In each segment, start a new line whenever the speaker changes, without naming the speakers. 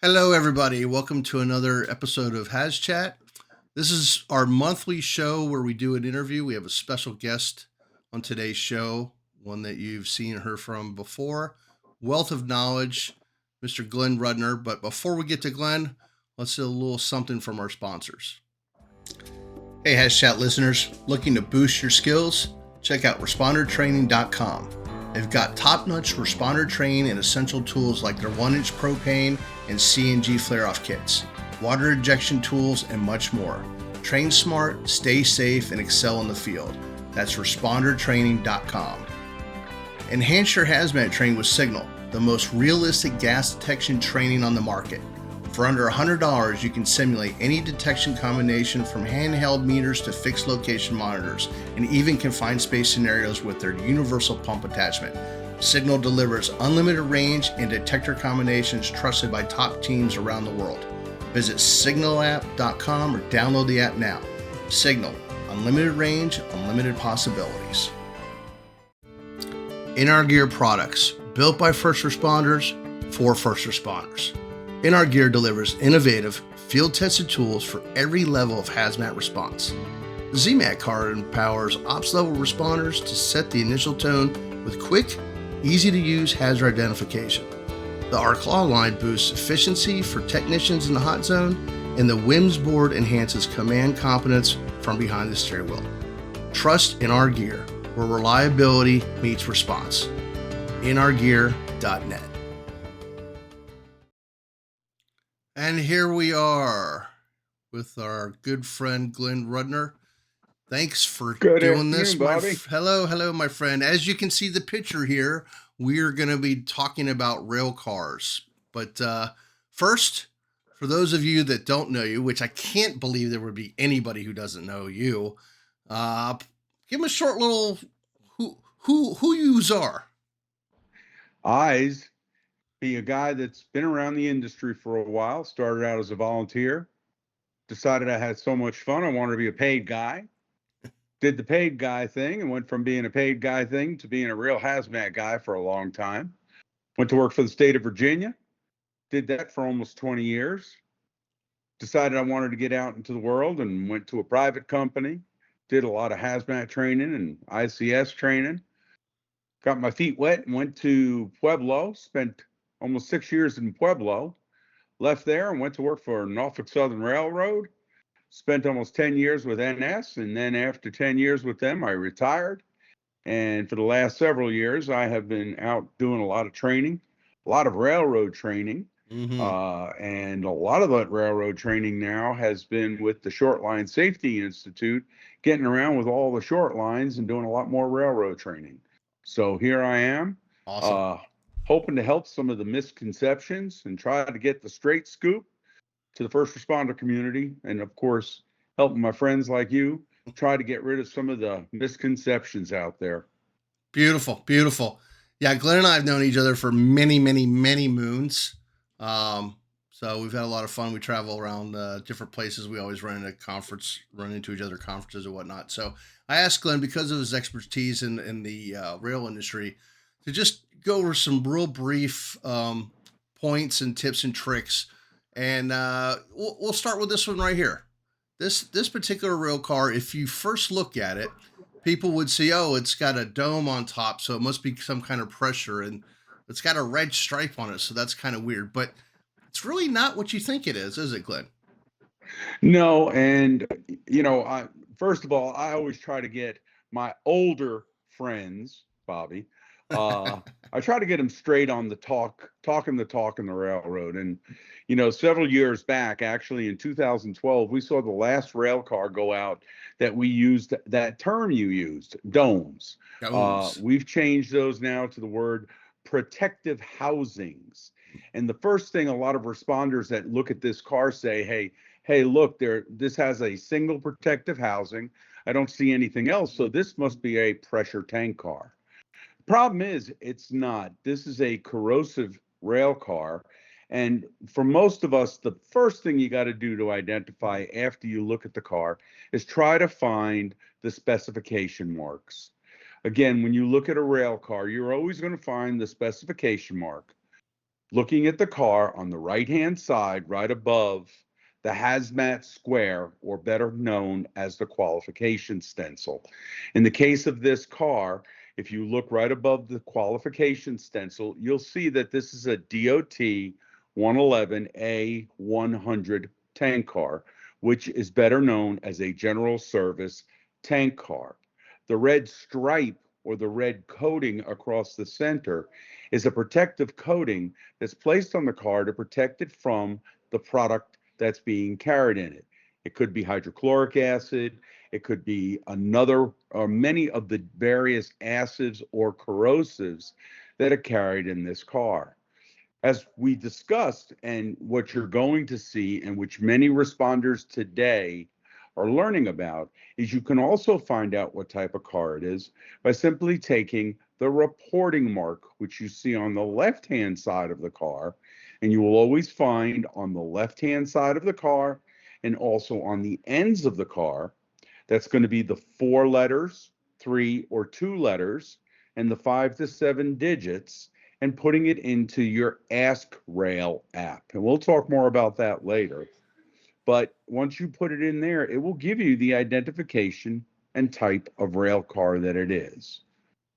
Hello, everybody. Welcome to another episode of HazChat. This is our monthly show where we do an interview. We have a special guest on today's show, one that you've seen her from before. Wealth of knowledge, Mr. Glen Rudner. But before we get to Glenn, let's do a little something from our sponsors. Hey, HazChat listeners, looking to boost your skills? Check out respondertraining.com. They've got top-notch responder training and essential tools like their 1-inch propane and CNG flare-off kits, water injection tools, and much more. Train smart, stay safe, and excel in the field. That's respondertraining.com. Enhance your HazMat training with Signal, the most realistic gas detection training on the market. For under $100, you can simulate any detection combination from handheld meters to fixed location monitors, and even confined space scenarios with their universal pump attachment. Signal delivers unlimited range and detector combinations trusted by top teams around the world. Visit signalapp.com or download the app now. Signal, unlimited range, unlimited possibilities. In Our Gear products, built by first responders for first responders. In Our Gear delivers innovative, field-tested tools for every level of hazmat response. The ZMAT card empowers ops-level responders to set the initial tone with quick, easy-to-use hazard identification. The R-Claw line boosts efficiency for technicians in the hot zone, and the WIMS board enhances command competence from behind the steering wheel. Trust in Our Gear, where reliability meets response. InOurGear.net. And here we are with our good friend Glen Rudner. Thanks for
Good
doing this,
Bobby.
Hello, my friend. As you can see the picture here, we're going to be talking about rail cars. But first, for those of you that don't know you, which I can't believe there would be anybody who doesn't know you, give them a short little who yous are.
Eyes, being a guy that's been around the industry for a while, started out as a volunteer, decided I had so much fun, I wanted to be a paid guy, did the paid guy thing, and went from being a paid guy thing to being a real hazmat guy for a long time. Went to work for the state of Virginia, did that for almost 20 years, decided I wanted to get out into the world and went to a private company, did a lot of hazmat training and ICS training. Got my feet wet and went to Pueblo, spent almost 6 years in Pueblo, left there and went to work for Norfolk Southern Railroad, spent almost 10 years with NS, and then after 10 years with them, I retired. And for the last several years, I have been out doing a lot of training, a lot of railroad training. And a lot of that railroad training now has been with the Short Line Safety Institute, getting around with all the short lines and doing a lot more railroad training. So here I am,
Awesome.
hoping to help some of the misconceptions and try to get the straight scoop to the first responder community. And of course, helping my friends like you try to get rid of some of the misconceptions out there.
Beautiful, beautiful. Yeah, Glenn and I have known each other for many, many, many moons. So we've had a lot of fun. We travel around different places. We always run into each other conferences and whatnot. So I asked Glenn, because of his expertise in the rail industry, to just go over some real brief points and tips and tricks. And we'll start with this one right here. This particular rail car, if you first look at it, people would say, "Oh, it's got a dome on top, so it must be some kind of pressure, and it's got a red stripe on it, so that's kind of weird." But it's really not what you think it is it, Glenn?
No, and first of all, I always try to get my older friends, Bobby. I try to get them straight on the talking the talk in the railroad. And several years back, actually in 2012, we saw the last rail car go out that we used that term you used, domes.
Domes.
We've changed those now to the word protective housings. And the first thing a lot of responders that look at this car say, hey, look, this has a single protective housing. I don't see anything else. So this must be a pressure tank car. Problem is, it's not. This is a corrosive rail car. And for most of us, the first thing you got to do to identify after you look at the car is try to find the specification marks. Again, when you look at a rail car, you're always going to find the specification mark. Looking at the car on the right-hand side, right above the HazMat square, or better known as the qualification stencil. In the case of this car, if you look right above the qualification stencil, you'll see that this is a DOT 111A100 tank car, which is better known as a general service tank car. The red stripe, or the red coating across the center, is a protective coating that's placed on the car to protect it from the product that's being carried in it. It could be hydrochloric acid, it could be another or many of the various acids or corrosives that are carried in this car. As we discussed, and what you're going to see, and which many responders today are learning about, is you can also find out what type of car it is by simply taking the reporting mark, which you see on the left-hand side of the car. And you will always find on the left-hand side of the car and also on the ends of the car, that's going to be the 4 letters, 3 or 2 letters, and the 5 to 7 digits, and putting it into your Ask Rail app. And we'll talk more about that later. But once you put it in there, it will give you the identification and type of rail car that it is.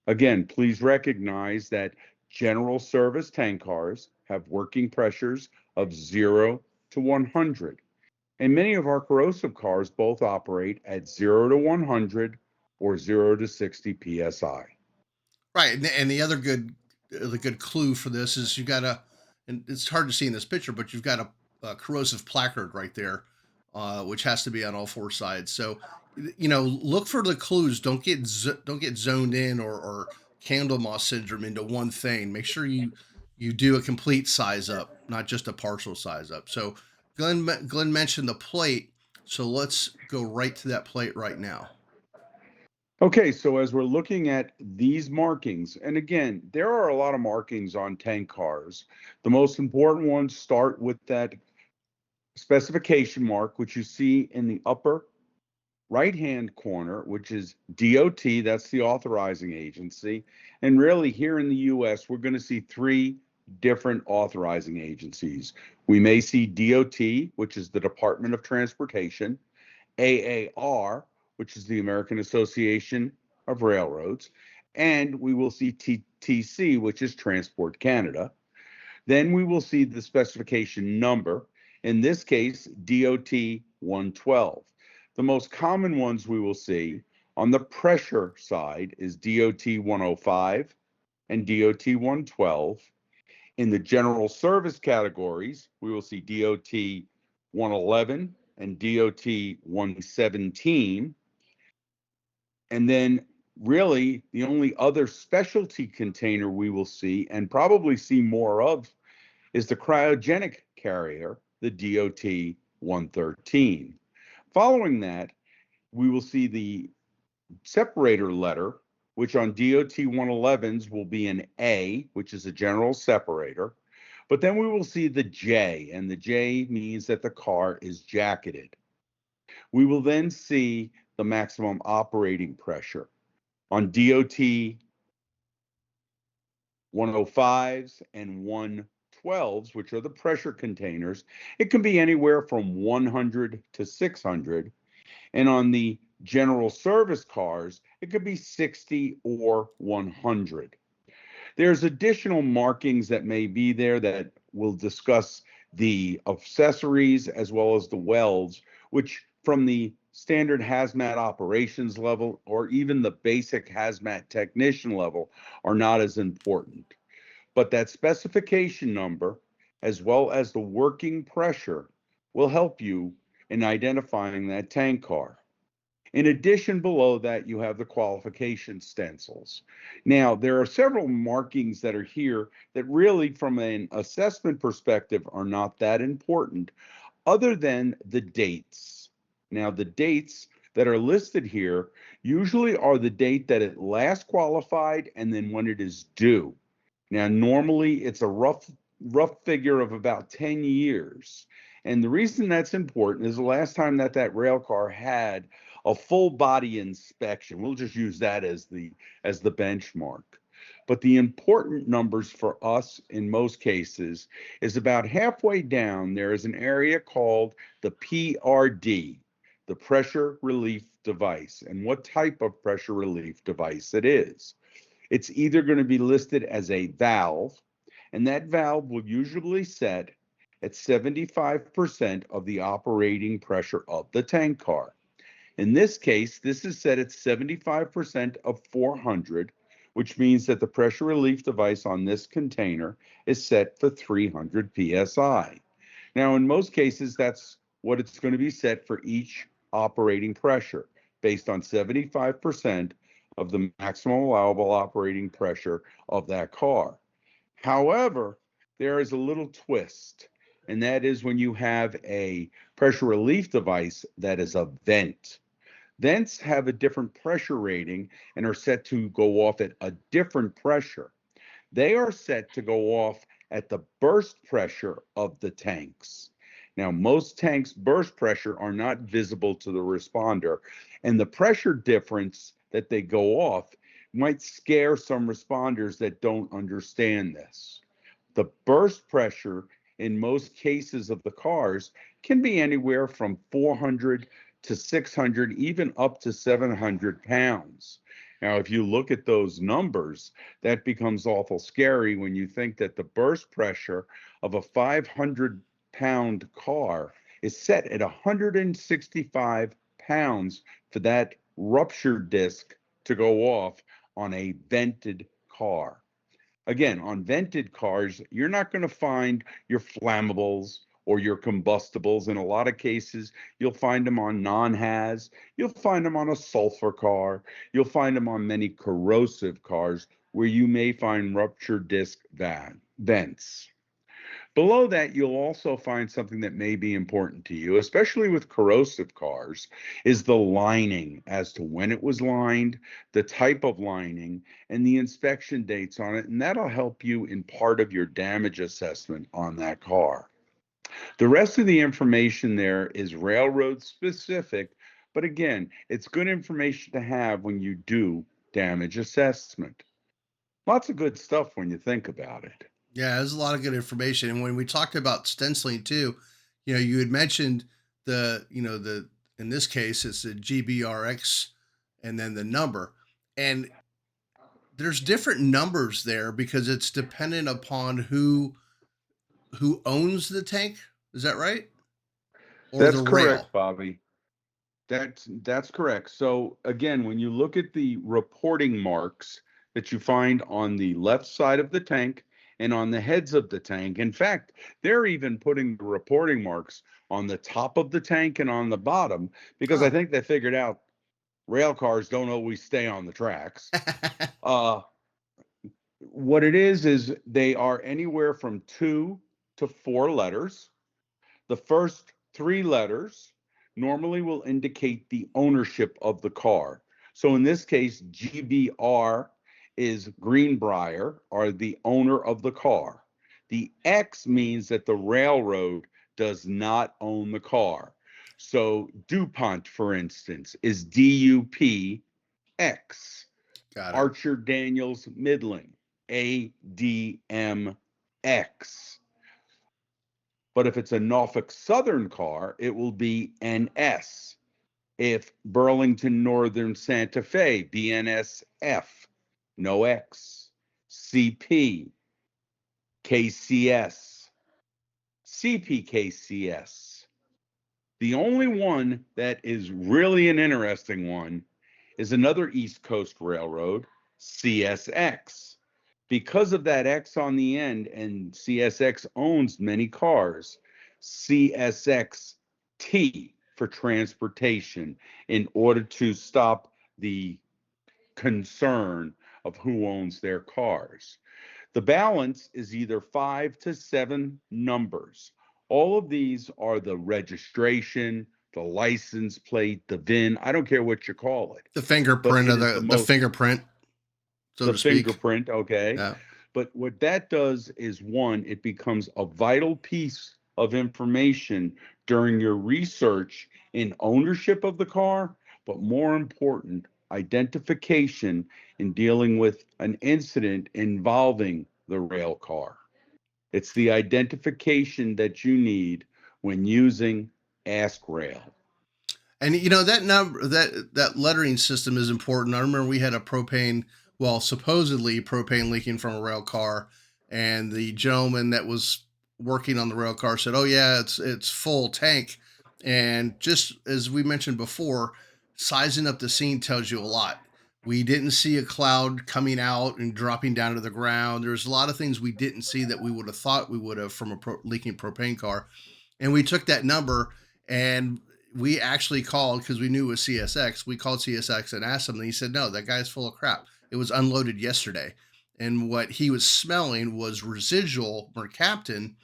Again, please recognize that general service tank cars have working pressures of 0 to 100. And many of our corrosive cars both operate at 0 to 100 or 0 to 60 psi.
Right, and the good clue for this is you got a, and it's hard to see in this picture, but you've got a corrosive placard right there, which has to be on all 4 sides. So, look for the clues. Don't get zoned in or candle moss syndrome into one thing. Make sure you do a complete size up, not just a partial size up. So, Glenn mentioned the plate, so let's go right to that plate right now.
Okay, so as we're looking at these markings, and again, there are a lot of markings on tank cars. The most important ones start with that specification mark, which you see in the upper right-hand corner, which is DOT, that's the authorizing agency. And really, here in the US, we're going to see 3 different authorizing agencies. We may see DOT, which is the Department of Transportation, AAR, which is the American Association of Railroads, and we will see TTC, which is Transport Canada. Then we will see the specification number, in this case, DOT 112. The most common ones we will see on the pressure side is DOT 105 and DOT 112. In the general service categories, we will see DOT 111 and DOT 117. And then really the only other specialty container we will see, and probably see more of, is the cryogenic carrier, the DOT 113. Following that, we will see the separator letter, which on DOT 111s will be an A, which is a general separator. But then we will see the J, and the J means that the car is jacketed. We will then see the maximum operating pressure. On DOT 105s and 112s, which are the pressure containers, it can be anywhere from 100 to 600. And on the general service cars, it could be 60 or 100. There's additional markings that may be there that we'll discuss, the accessories as well as the welds, which from the standard HazMat operations level or even the basic HazMat technician level are not as important. But that specification number, as well as the working pressure, will help you in identifying that tank car. In addition, below that, you have the qualification stencils. Now, there are several markings that are here that really, from an assessment perspective, are not that important, other than the dates. Now, the dates that are listed here usually are the date that it last qualified and then when it is due. Now, normally it's a rough figure of about 10 years. And the reason that's important is the last time that rail car had a full body inspection. We'll just use that as the benchmark. But the important numbers for us in most cases is about halfway down, there is an area called the PRD, the pressure relief device, and what type of pressure relief device it is. It's either going to be listed as a valve, and that valve will usually set at 75% of the operating pressure of the tank car. In this case, this is set at 75% of 400, which means that the pressure relief device on this container is set for 300 psi. Now, in most cases, that's what it's going to be set for each operating pressure, based on 75% of the maximum allowable operating pressure of that car. However, there is a little twist, and that is when you have a pressure relief device that is a vent. Vents have a different pressure rating and are set to go off at a different pressure. They are set to go off at the burst pressure of the tanks. Now, most tanks' burst pressure are not visible to the responder, and the pressure difference that they go off might scare some responders that don't understand this. The burst pressure in most cases of the cars can be anywhere from 400 to 600, even up to 700 pounds. Now, if you look at those numbers, that becomes awful scary when you think that the burst pressure of a 500-pound car is set at 165 pounds for that rupture disc to go off on a vented car. Again, on vented cars, you're not going to find your flammables or your combustibles. In a lot of cases, you'll find them on non-haz. You'll find them on a sulfur car. You'll find them on many corrosive cars where you may find rupture disc vents. Below that, you'll also find something that may be important to you, especially with corrosive cars, is the lining as to when it was lined, the type of lining, and the inspection dates on it, and that'll help you in part of your damage assessment on that car. The rest of the information there is railroad specific, but again, it's good information to have when you do damage assessment. Lots of good stuff when you think about it.
Yeah, there's a lot of good information. And when we talked about stenciling too, you had mentioned the in this case it's the GBRX and then the number. And there's different numbers there because it's dependent upon who owns the tank. Is that right? Or the
That's
rail?
correct, Bobby. That's correct. So again, when you look at the reporting marks that you find on the left side of the tank and on the heads of the tank, in fact, they're even putting the reporting marks on the top of the tank and on the bottom because I
Oh.
think they figured out rail cars don't always stay on the tracks. Uh, what it is they are anywhere from 2 to 4 letters. The first 3 letters normally will indicate the ownership of the car. So in this case, GBR is Greenbrier, or the owner of the car. The X means that the railroad does not own the car. So DuPont, for instance, is DUPX.
Got it.
Archer Daniels Midland, ADMX. But if it's a Norfolk Southern car, it will be NS. If Burlington Northern Santa Fe, BNSF, no X. CP, KCS, CPKCS. The only one that is really an interesting one is another East Coast railroad, CSX. Because of that X on the end, and CSX owns many cars, CSXT for transportation in order to stop the concern of who owns their cars. The balance is either 5 to 7 numbers. All of these are the registration, the license plate, the VIN. I don't care what you call it,
The
but
fingerprint
it
of
is the
the
most,
fingerprint, so
the
to speak.
fingerprint, okay?
Yeah.
But what that does is, one, it becomes a vital piece of information during your research in ownership of the car, but more important, identification in dealing with an incident involving the rail car. It's the identification that you need when using Ask Rail.
And that number, that lettering system is important. I remember we had a propane, well, supposedly propane leaking from a rail car, and the gentleman that was working on the rail car said, "Oh yeah, it's full tank." And just as we mentioned before, sizing up the scene tells you a lot. We didn't see a cloud coming out and dropping down to the ground. There's a lot of things we didn't see that we would have thought we would have from a leaking propane car, and we took that number and we actually called because we knew it was CSX. We called CSX and asked him, and he said, "No, that guy's full of crap. It was unloaded yesterday." And what he was smelling was residual mercaptan,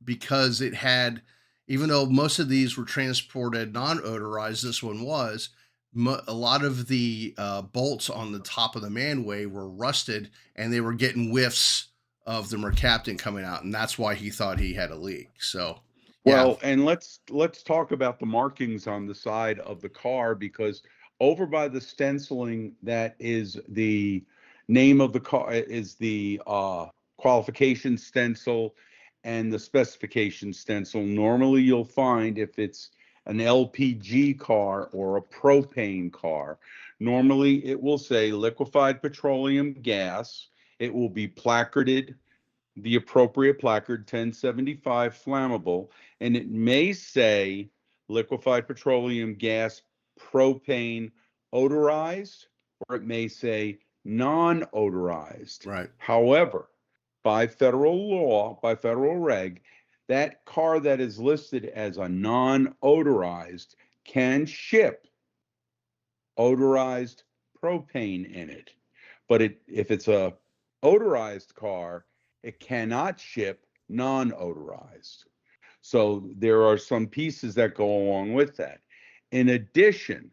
because it had, even though most of these were transported non-odorized, this one was. A lot of the bolts on the top of the manway were rusted, and they were getting whiffs of the mercaptan coming out, and that's why he thought he had a leak. So, yeah,
Well, and let's talk about the markings on the side of the car, because over by the stenciling, that is the name of the car, is the qualification stencil and the specification stencil. Normally you'll find, if it's an LPG car or a propane car, normally it will say liquefied petroleum gas. It will be placarded, the appropriate placard, 1075 flammable, and it may say liquefied petroleum gas propane odorized, or it may say non-odorized.
right.
However, by federal law, by federal reg, that car that is listed as a non-odorized can ship odorized propane in it. But if it's a odorized car, it cannot ship non-odorized. So there are some pieces that go along with that. In addition,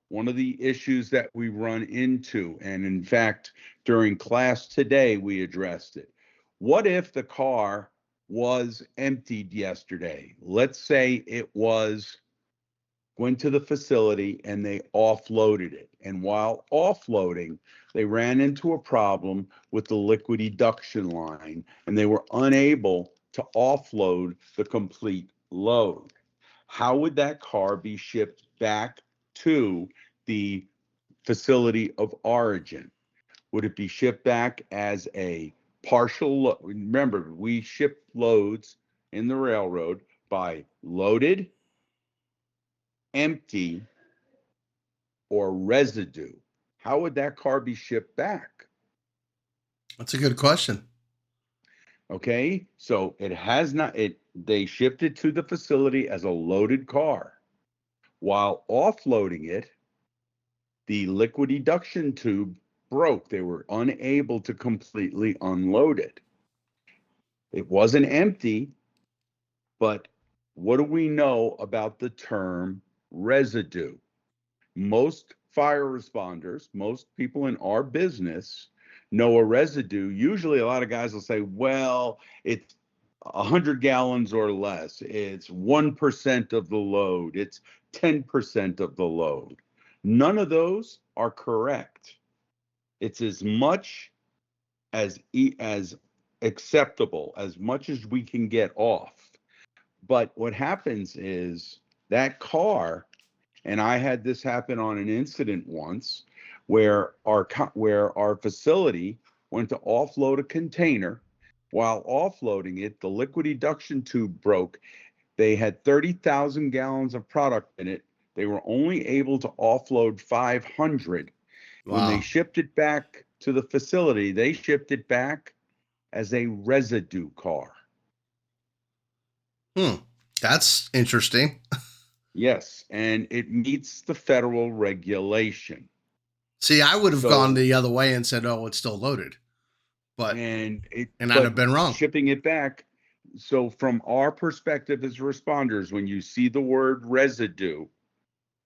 one of the issues that we run into, and in fact, during class today, we addressed it. What if the car was emptied yesterday? Let's say it went to the facility and they offloaded it. And while offloading, they ran into a problem with the liquid eduction line, and they were unable to offload the complete load. How would that car be shipped back to the facility of origin? Would it be shipped back as a partial load? Remember, we ship loads in the railroad by loaded, empty, or residue. How would that car be shipped back?
That's a good question.
Okay, so it has not, they shipped it to the facility as a loaded car. While offloading it, the liquid eduction tube broke. They were unable to completely unload it. It wasn't empty, but what do we know about the term residue? Most fire responders, most people in our business know a residue. Usually a lot of guys will say, well, it's 100 gallons or less. It's 1% of the load. It's 10% of the load. None of those are correct. It's as much as acceptable, as much as we can get off. But what happens is that car, and I had this happen on an incident once, where our facility went to offload a container. While offloading it, the liquid eduction tube broke. They had 30,000 gallons of product in it. They were only able to offload 500. When they
Wow.
shipped it back to the facility, they shipped it back as a residue car.
Hmm. That's interesting.
Yes, and it meets the federal regulation.
See, I would have gone
So,
the other way and said, "Oh, it's still loaded," but I'd
but
have been wrong.
shipping it back. So from our perspective as responders, when you see the word residue,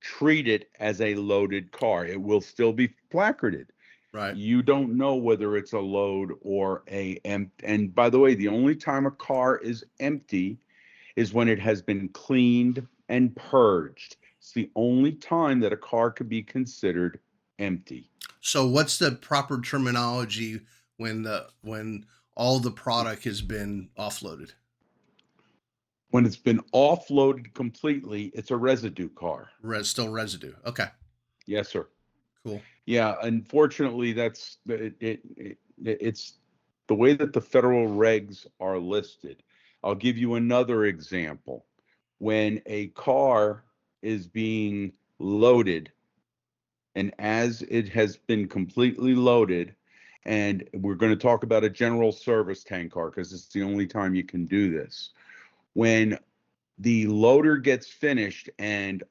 treat it as a loaded car. It will still be placarded.
Right.
You don't know whether it's a load or a empty. And by the way, the only time a car is empty is when it has been cleaned and purged. It's the only time that a car could be considered empty.
So what's the proper terminology when all the product has been offloaded?
When it's been offloaded completely, it's a residue car.
Still residue. Okay,
Yes, sir.
cool.
Yeah, unfortunately, it's the way that the federal regs are listed. I'll give you another example. When a car is being loaded, and as it has been completely loaded, and we're going to talk about a general service tank car because it's the only time you can do this. When the loader gets finished and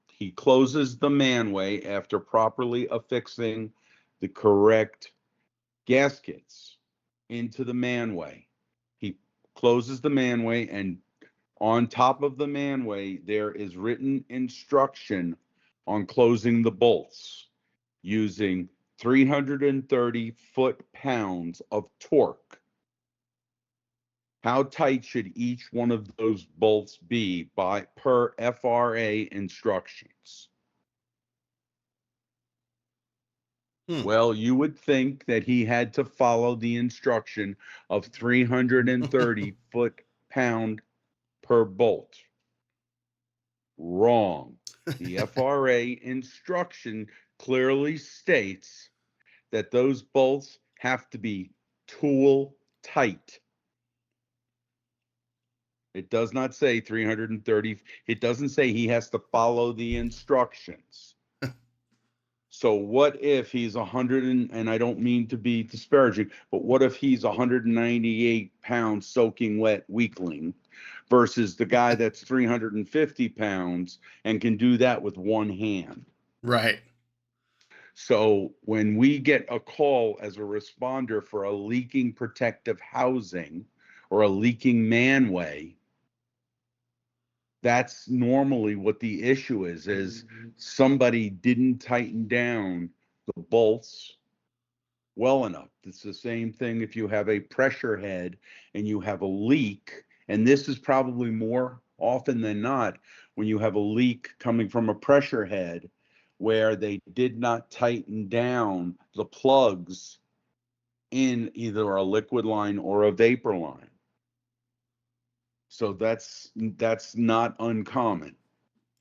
he closes the manway after properly affixing the correct gaskets into the manway. He closes the manway, and on top of the manway there is written instruction on closing the bolts using 330 foot-pounds of torque. How tight should each one of those bolts be per FRA instructions? Well, you would think that he had to follow the instruction of 330 foot-pound per bolt. Wrong. The FRA instruction clearly states that those bolts have to be tool tight. It does not say 330. It doesn't say he has to follow the instructions. So what if he's 100 and I don't mean to be disparaging, but what if he's 198 pounds soaking wet weakling versus the guy that's 350 pounds and can do that with one hand?
Right.
So when we get a call as a responder for a leaking protective housing or a leaking manway, that's normally what the issue is somebody didn't tighten down the bolts well enough. It's the same thing if you have a pressure head and you have a leak, and this is probably more often than not when you have a leak coming from a pressure head where they did not tighten down the plugs in either a liquid line or a vapor line. So that's not uncommon.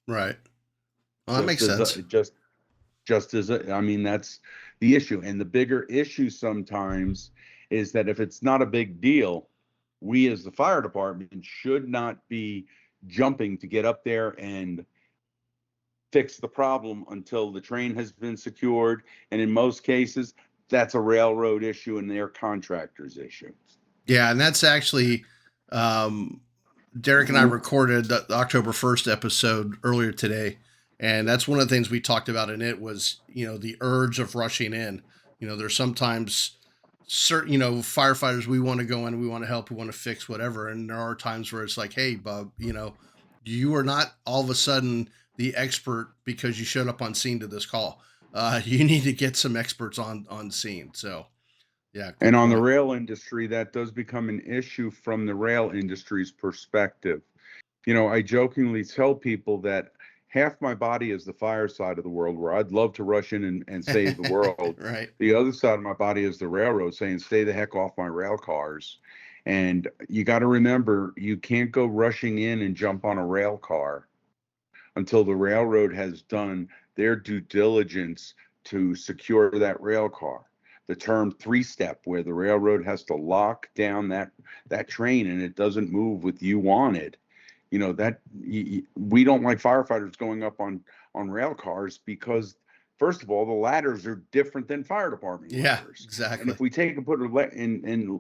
Right. Well, that makes sense.
Just as I mean, that's the issue. And the bigger issue sometimes is that if it's not a big deal, we as the fire department should not be jumping to get up there and fix the problem until the train has been secured. And in most cases, that's a railroad issue and their contractor's issue.
Yeah, and that's actually Derek and I recorded the October 1st episode earlier today, and that's one of the things we talked about in it was, the urge of rushing in. There's sometimes certain, firefighters, we want to go in, we want to help, we want to fix whatever, and there are times where it's like, hey, bub, you are not all of a sudden the expert because you showed up on scene to this call. You need to get some experts on scene. So, yeah, good
And on the
point.
rail industry, that does become an issue from the rail industry's perspective. I jokingly tell people that half my body is the fire side of the world, where I'd love to rush in and save the world.
Right.
The other side of my body is the railroad saying, stay the heck off my rail cars. And you got to remember, you can't go rushing in and jump on a rail car until the railroad has done their due diligence to secure that rail car. The term three-step, where the railroad has to lock down that train and it doesn't move with you on it. We don't like firefighters going up on rail cars because, first of all, the ladders are different than fire department ladders.
Exactly.
And if we take and put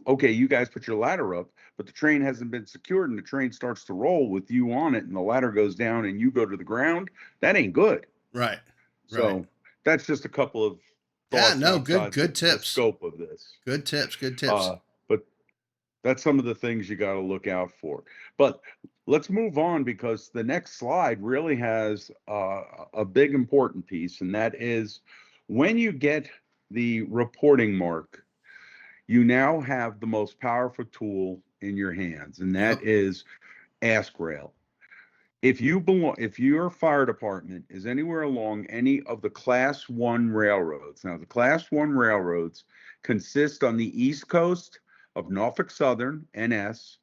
okay, you guys put your ladder up, but the train hasn't been secured and the train starts to roll with you on it and the ladder goes down and you go to the ground, that ain't good.
Right.
So that's just a couple of thoughts
good
the
tips.
scope of this.
Good tips.
But that's some of the things you got to look out for. But let's move on because the next slide really has a big important piece, and that is when you get the reporting mark, you now have the most powerful tool in your hands, and that is AskRail. if your fire department is anywhere along any of the Class 1 railroads, now the Class 1 railroads consist on the East Coast of Norfolk Southern, NS,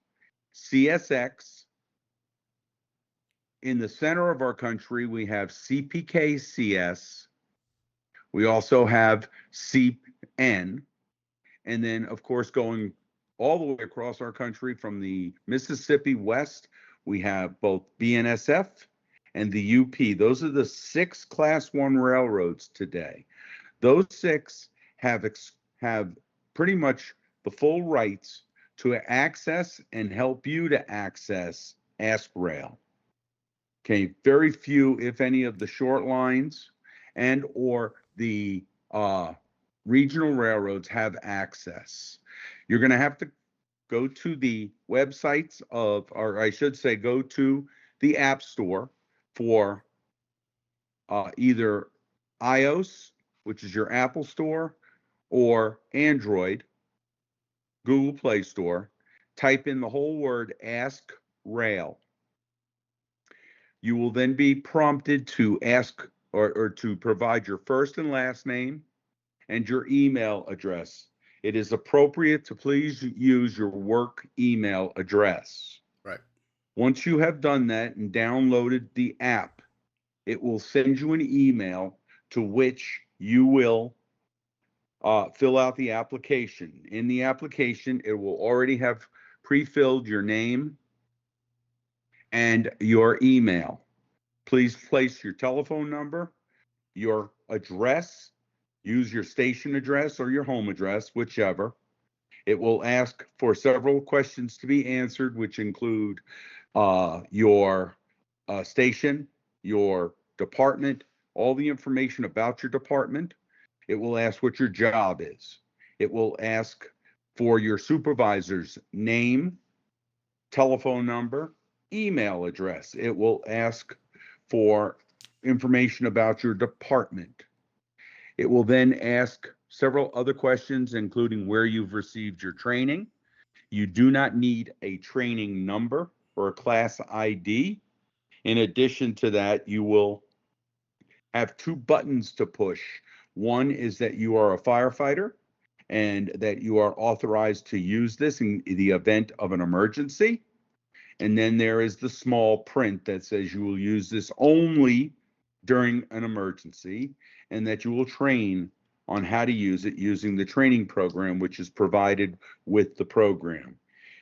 CSX. In the center of our country, we have CPKCS. We also have CN. And then, of course, going all the way across our country from the Mississippi west, we have both BNSF and the UP. Those are the 6 Class 1 railroads today. Those 6 have pretty much the full rights to access and help you to access AskRail. Okay, very few, if any, of the short lines and or the regional railroads have access. You're going to have to go to the websites of, or I should say, go to the App Store for either iOS, which is your Apple Store, or Android, Google Play Store. Type in the whole word Ask Rail. You will then be prompted to ask or to provide your first and last name and your email address. It is appropriate to please use your work email address.
Right.
Once you have done that and downloaded the app, it will send you an email to which you will fill out the application. In the application, it will already have pre-filled your name and your email. Please place your telephone number, your address, use your station address or your home address, whichever. It will ask for several questions to be answered, which include your station, your department, all the information about your department. It will ask what your job is. It will ask for your supervisor's name, telephone number, email address. It will ask for information about your department. It will then ask several other questions, including where you've received your training. You do not need a training number or a class ID. In addition to that, you will have 2 buttons to push. One is that you are a firefighter and that you are authorized to use this in the event of an emergency. And then there is the small print that says you will use this only during an emergency and that you will train on how to use it using the training program, which is provided with the program.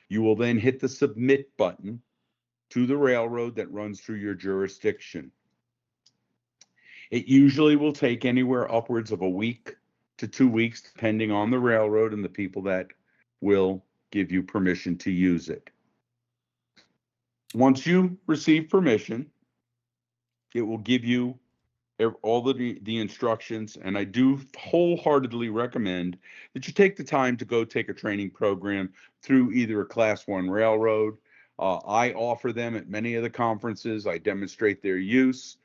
You will then hit the submit button to the railroad that runs through your jurisdiction. It usually will take anywhere upwards of a week to 2 weeks, depending on the railroad and the people that will give you permission to use it. Once you receive permission, it will give you all the instructions, and I do wholeheartedly recommend that you take the time to go take a training program through either a Class 1 railroad. I offer them at many of the conferences. I demonstrate their use.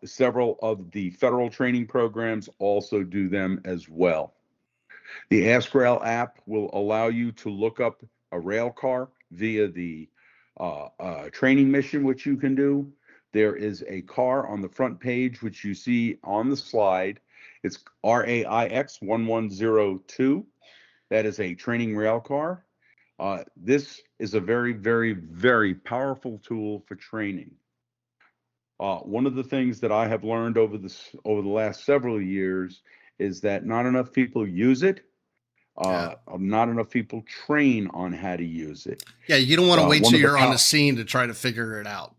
Several of the federal training programs also do them as well. The AskRail app will allow you to look up a rail car via the training mission, which you can do. There is a car on the front page, which you see on the slide. It's RAIX 1102. That is a training rail car. This is a very, very, very powerful tool for training. One of the things that I have learned over the last several years is that not enough people use it. Not enough people train on how to use it.
Yeah, you don't want to wait till you're on the scene to try to figure it out.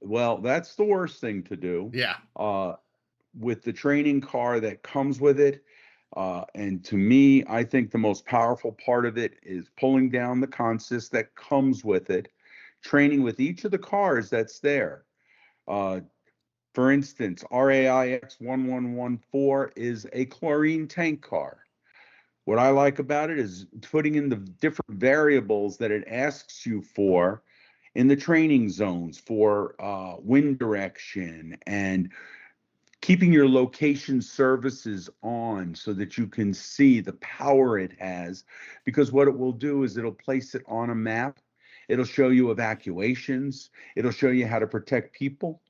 Well, that's the worst thing to do.
Yeah.
With the training car that comes with it. And to me, I think the most powerful part of it is pulling down the consist that comes with it, training with each of the cars that's there. For instance, RAIX 1114 is a chlorine tank car. What I like about it is putting in the different variables that it asks you for in the training zones for wind direction and keeping your location services on so that you can see the power it has, because what it will do is it'll place it on a map. It'll show you evacuations. It'll show you how to protect people.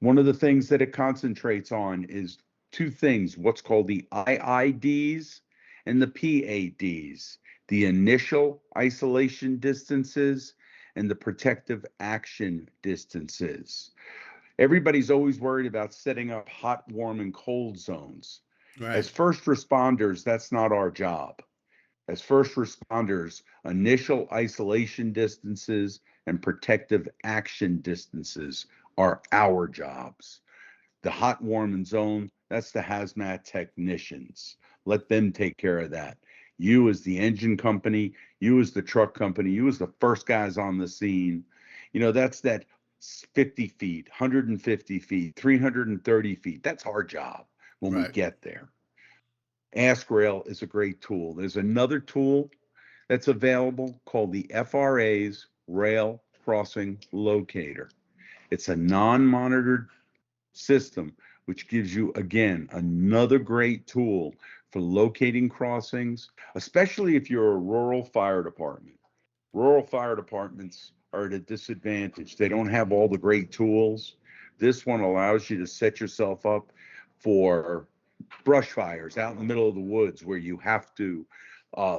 One of the things that it concentrates on is two things, what's called the IIDs and the PADs, the initial isolation distances and the protective action distances. Everybody's always worried about setting up hot, warm, and cold zones.
Right.
As first responders, that's not our job. As first responders, initial isolation distances and protective action distances are our jobs. The hot, warm, and zone, that's the HazMat technicians. Let them take care of that. You as the engine company, you as the truck company, you as the first guys on the scene, that's that 50 feet, 150 feet, 330 feet. That's our job when we
Right.
get there. Ask Rail is a great tool. There's another tool that's available called the FRA's Rail Crossing Locator. It's a non-monitored system, which gives you, again, another great tool for locating crossings, especially if you're a rural fire department. Rural fire departments are at a disadvantage. They don't have all the great tools. This one allows you to set yourself up for brush fires out in the middle of the woods where you have to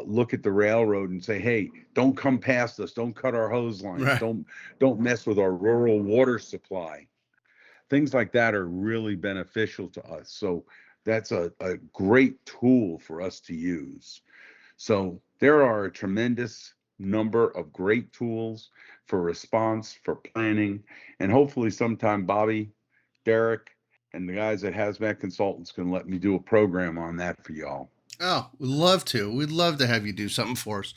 look at the railroad and say, hey, don't come past us. Don't cut our hose lines.
Right.
Don't mess with our rural water supply. Things like that are really beneficial to us. So that's a great tool for us to use. So there are a tremendous number of great tools for response, for planning, and hopefully sometime Bobby, Derek, and the guys at HazMat Consultants can let me do a program on that for y'all.
Oh, we'd love to. We'd love to have you do something for us.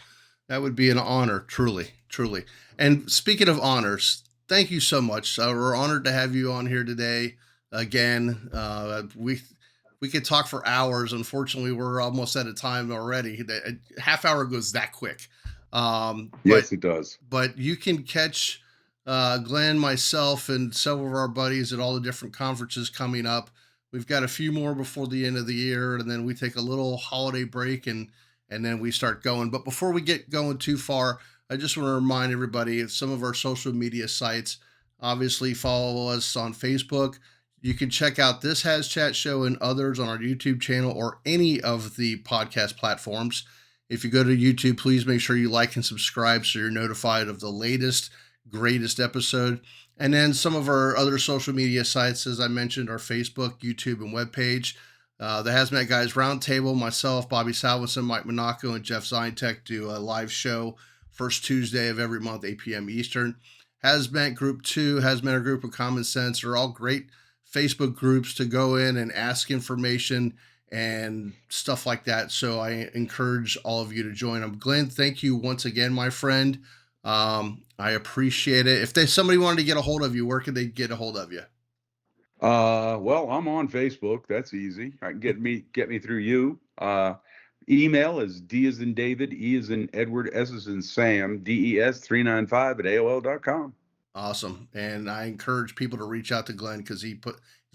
That would be an honor, truly, truly. And speaking of honors, thank you so much. We're honored to have you on here today again. We could talk for hours. Unfortunately, we're almost out of time already. A half hour goes that quick. But
Yes, it does.
but you can catch Glenn, myself, and several of our buddies at all the different conferences coming up. We've got a few more before the end of the year, and then we take a little holiday break and then we start going. But before we get going too far, I just want to remind everybody of some of our social media sites. Obviously, follow us on Facebook. You can check out this HazChat show and others on our YouTube channel or any of the podcast platforms. If you go to YouTube, please make sure you like and subscribe so you're notified of the latest, greatest episode. And then some of our other social media sites, as I mentioned, are Facebook, YouTube, and webpage. The HazMat Guys Roundtable, myself, Bobby Salvinson, Mike Monaco, and Jeff Zintek do a live show first Tuesday of every month, 8 p.m. Eastern. HazMat Group 2, HazMat Group of Common Sense are all great Facebook groups to go in and ask information and stuff like that. So I encourage all of you to join them. Glenn, thank you once again, my friend. I appreciate it. If somebody wanted to get a hold of you, where could they get a hold of you?
Well, I'm on Facebook. That's easy. I can get me through you. Email is D as in David, E as in Edward, S as in Sam, DES395@AOL.com.
Awesome. And I encourage people to reach out to Glenn because he's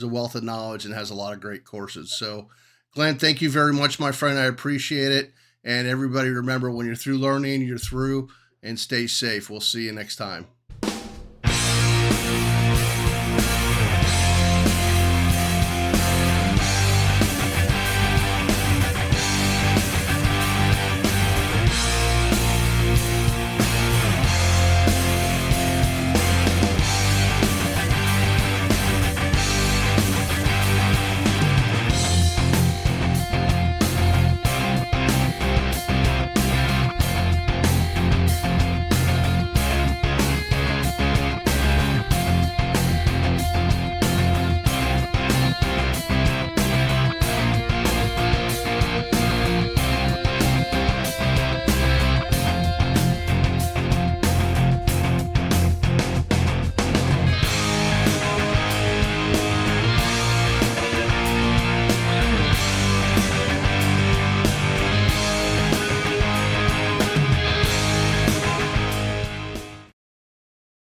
a wealth of knowledge and has a lot of great courses. So Glenn, thank you very much, my friend. I appreciate it. And everybody remember, when you're through learning, you're through, and stay safe. We'll see you next time.